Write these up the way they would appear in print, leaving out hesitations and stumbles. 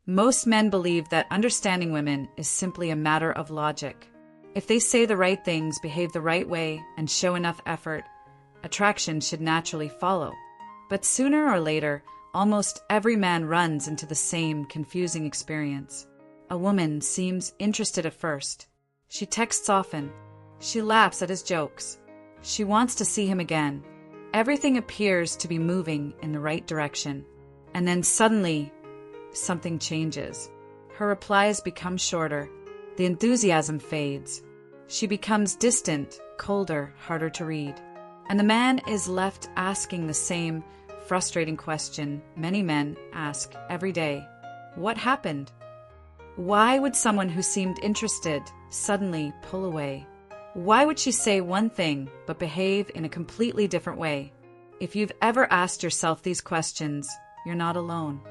Most men believe that understanding women is simply a matter of logic. If they say the right things, behave the right way, and show enough effort, attraction should naturally follow. But sooner or later, almost every man runs into the same confusing experience. A woman seems interested at first. She texts often. She laughs at his jokes. She wants to see him again. Everything appears to be moving in the right direction. And then suddenly, something changes. Her replies become shorter. The enthusiasm fades. She becomes distant, colder, harder to read. And the man is left asking the same frustrating question many men ask every day. What happened? Why would someone who seemed interested suddenly pull away? Why would she say one thing but behave in a completely different way? If you've ever asked yourself these questions, you're not alone.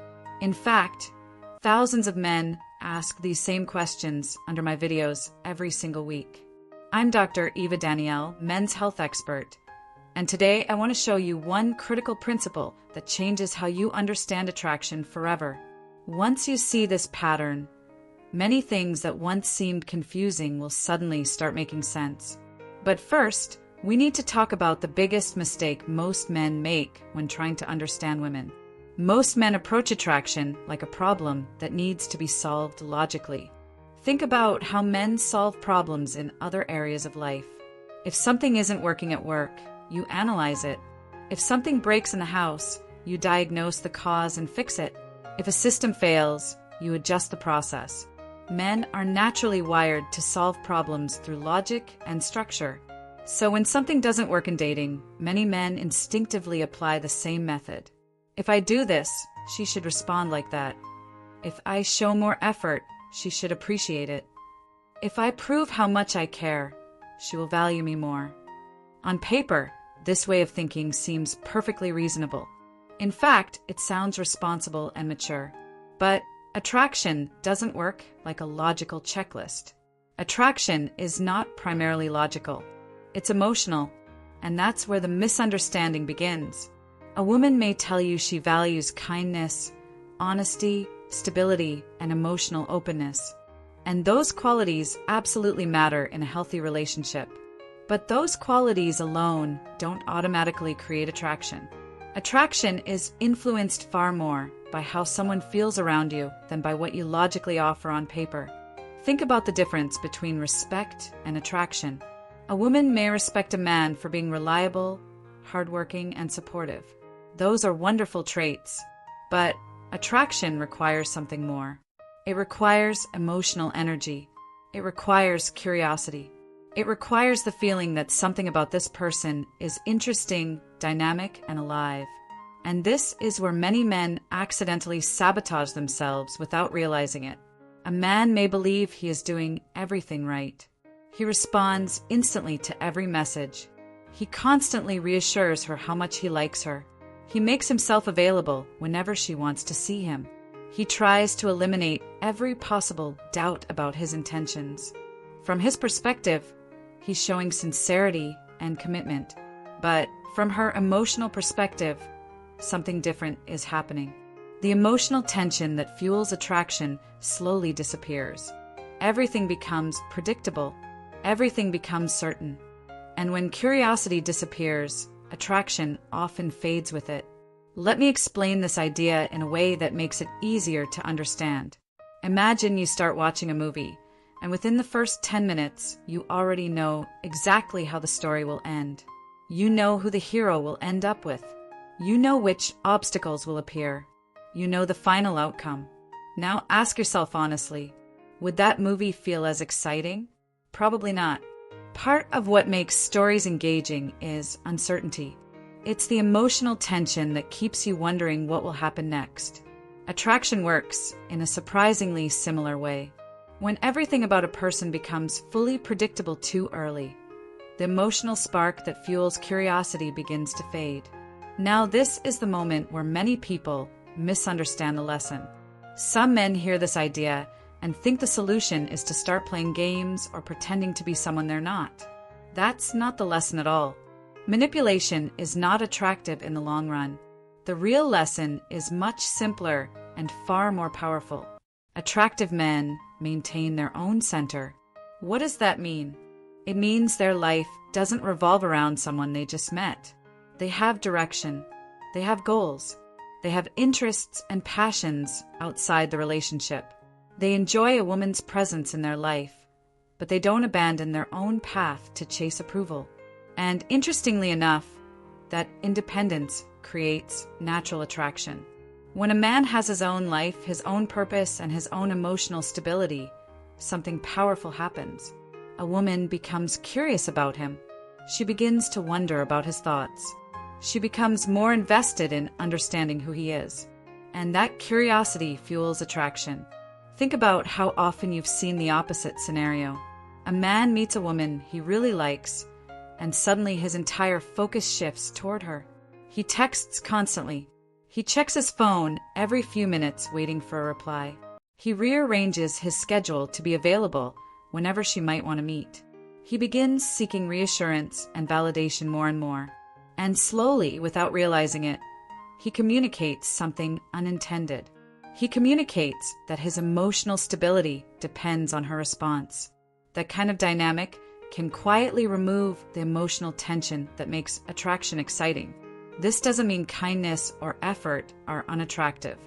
In fact, thousands of men ask these same questions under my videos every single week. I'm Dr. Eva Danial, men's health expert, and today I want to show you one critical principle that changes how you understand attraction forever. Once you see this pattern, many things that once seemed confusing will suddenly start making sense. But first, we need to talk about the biggest mistake most men make when trying to understand women. Most men approach attraction like a problem that needs to be solved logically. Think about how men solve problems in other areas of life. If something isn't working at work, you analyze it. If something breaks in the house, you diagnose the cause and fix it. If a system fails, you adjust the process. Men are naturally wired to solve problems through logic and structure. So when something doesn't work in dating, many men instinctively apply the same method. If I do this, she should respond like that. If I show more effort, she should appreciate it. If I prove how much I care, she will value me more. On paper, this way of thinking seems perfectly reasonable. In fact, it sounds responsible and mature. But attraction doesn't work like a logical checklist. Attraction is not primarily logical. It's emotional, and that's where the misunderstanding begins. A woman may tell you she values kindness, honesty, stability, and emotional openness. And those qualities absolutely matter in a healthy relationship. But those qualities alone don't automatically create attraction. Attraction is influenced far more by how someone feels around you than by what you logically offer on paper. Think about the difference between respect and attraction. A woman may respect a man for being reliable, hardworking, and supportive. Those are wonderful traits, but attraction requires something more. It requires emotional energy. It requires curiosity. It requires the feeling that something about this person is interesting, dynamic, and alive. And this is where many men accidentally sabotage themselves without realizing it. A man may believe he is doing everything right. He responds instantly to every message. He constantly reassures her how much he likes her. He makes himself available whenever she wants to see him. He tries to eliminate every possible doubt about his intentions. From his perspective, he's showing sincerity and commitment. But from her emotional perspective, something different is happening. The emotional tension that fuels attraction slowly disappears. Everything becomes predictable. Everything becomes certain. And when curiosity disappears, attraction often fades with it. Let me explain this idea in a way that makes it easier to understand. Imagine you start watching a movie, and within the first 10 minutes, you already know exactly how the story will end. You know who the hero will end up with. You know which obstacles will appear. You know the final outcome. Now ask yourself honestly, would that movie feel as exciting? Probably not. Part of what makes stories engaging is uncertainty. It's the emotional tension that keeps you wondering what will happen next. Attraction works in a surprisingly similar way. When everything about a person becomes fully predictable too early, the emotional spark that fuels curiosity begins to fade. Now this is the moment where many people misunderstand the lesson. Some men hear this idea and think the solution is to start playing games or pretending to be someone they're not. That's not the lesson at all. Manipulation is not attractive in the long run. The real lesson is much simpler and far more powerful. Attractive men maintain their own center. What does that mean? It means their life doesn't revolve around someone they just met. They have direction. They have goals. They have interests and passions outside the relationship. They enjoy a woman's presence in their life, but they don't abandon their own path to chase approval. And interestingly enough, that independence creates natural attraction. When a man has his own life, his own purpose, and his own emotional stability, something powerful happens. A woman becomes curious about him. She begins to wonder about his thoughts. She becomes more invested in understanding who he is. And that curiosity fuels attraction. Think about how often you've seen the opposite scenario. A man meets a woman he really likes, and suddenly his entire focus shifts toward her. He texts constantly. He checks his phone every few minutes waiting for a reply. He rearranges his schedule to be available whenever she might want to meet. He begins seeking reassurance and validation more and more. And slowly, without realizing it, he communicates something unintended. He communicates that his emotional stability depends on her response. That kind of dynamic can quietly remove the emotional tension that makes attraction exciting. This doesn't mean kindness or effort are unattractive.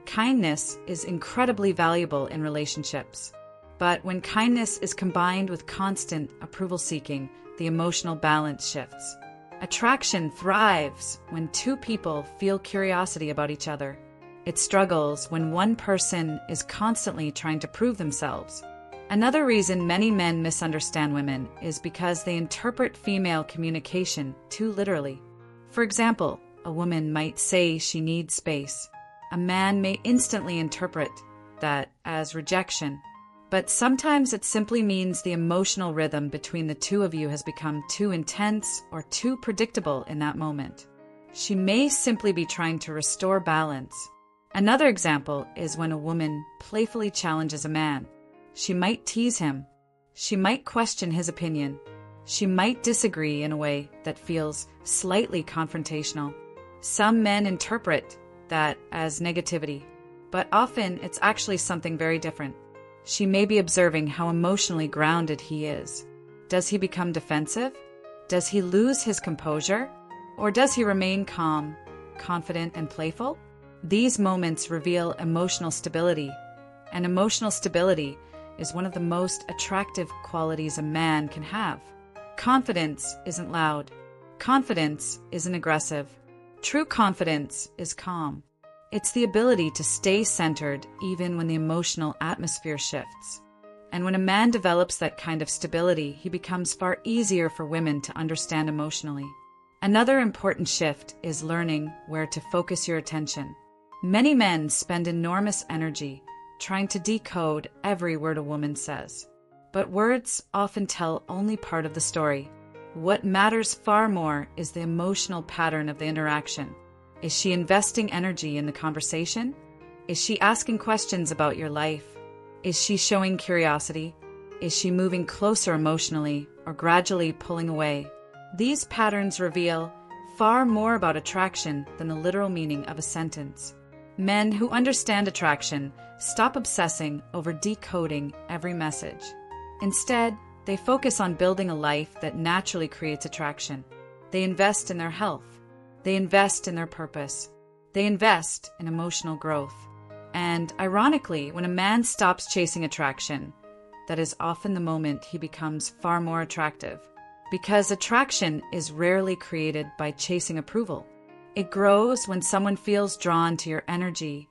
Kindness is incredibly valuable in relationships. But when kindness is combined with constant approval seeking, the emotional balance shifts. Attraction thrives when two people feel curiosity about each other. It struggles when one person is constantly trying to prove themselves. Another reason many men misunderstand women is because they interpret female communication too literally. For example, a woman might say she needs space. A man may instantly interpret that as rejection. But sometimes it simply means the emotional rhythm between the two of you has become too intense or too predictable in that moment. She may simply be trying to restore balance. Another example is when a woman playfully challenges a man. She might tease him. She might question his opinion. She might disagree in a way that feels slightly confrontational. Some men interpret that as negativity, but often it's actually something very different. She may be observing how emotionally grounded he is. Does he become defensive? Does he lose his composure? Or does he remain calm, confident, and playful? These moments reveal emotional stability, and emotional stability is one of the most attractive qualities a man can have. Confidence isn't loud. Confidence isn't aggressive. True confidence is calm. It's the ability to stay centered even when the emotional atmosphere shifts. And when a man develops that kind of stability, he becomes far easier for women to understand emotionally. Another important shift is learning where to focus your attention. Many men spend enormous energy trying to decode every word a woman says. But words often tell only part of the story. What matters far more is the emotional pattern of the interaction. Is she investing energy in the conversation? Is she asking questions about your life? Is she showing curiosity? Is she moving closer emotionally or gradually pulling away? These patterns reveal far more about attraction than the literal meaning of a sentence. Men who understand attraction stop obsessing over decoding every message. Instead, they focus on building a life that naturally creates attraction. They invest in their health. They invest in their purpose. They invest in emotional growth. And ironically, when a man stops chasing attraction, that is often the moment he becomes far more attractive. Because attraction is rarely created by chasing approval. It grows when someone feels drawn to your energy,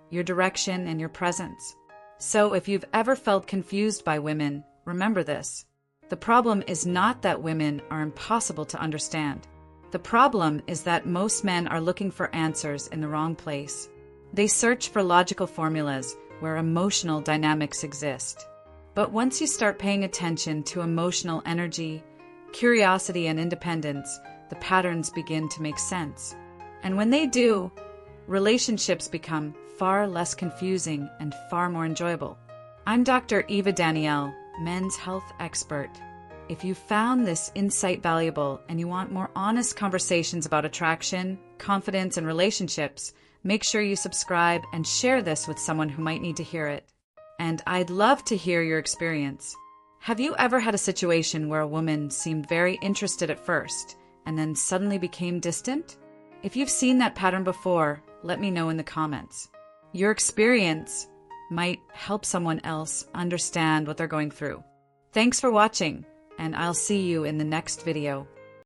your direction, and your presence. So if you've ever felt confused by women, remember this. The problem is not that women are impossible to understand. The problem is that most men are looking for answers in the wrong place. They search for logical formulas where emotional dynamics exist. But once you start paying attention to emotional energy, curiosity, and independence, the patterns begin to make sense. And when they do, relationships become far less confusing and far more enjoyable. I'm Dr. Eva Danial, men's health expert. If you found this insight valuable and you want more honest conversations about attraction, confidence, and relationships, make sure you subscribe and share this with someone who might need to hear it. and I'd love to hear your experience. Have you ever had a situation where a woman seemed very interested at first and then suddenly became distant? If you've seen that pattern before, let me know in the comments. Your experience might help someone else understand what they're going through. Thanks for watching, and I'll see you in the next video.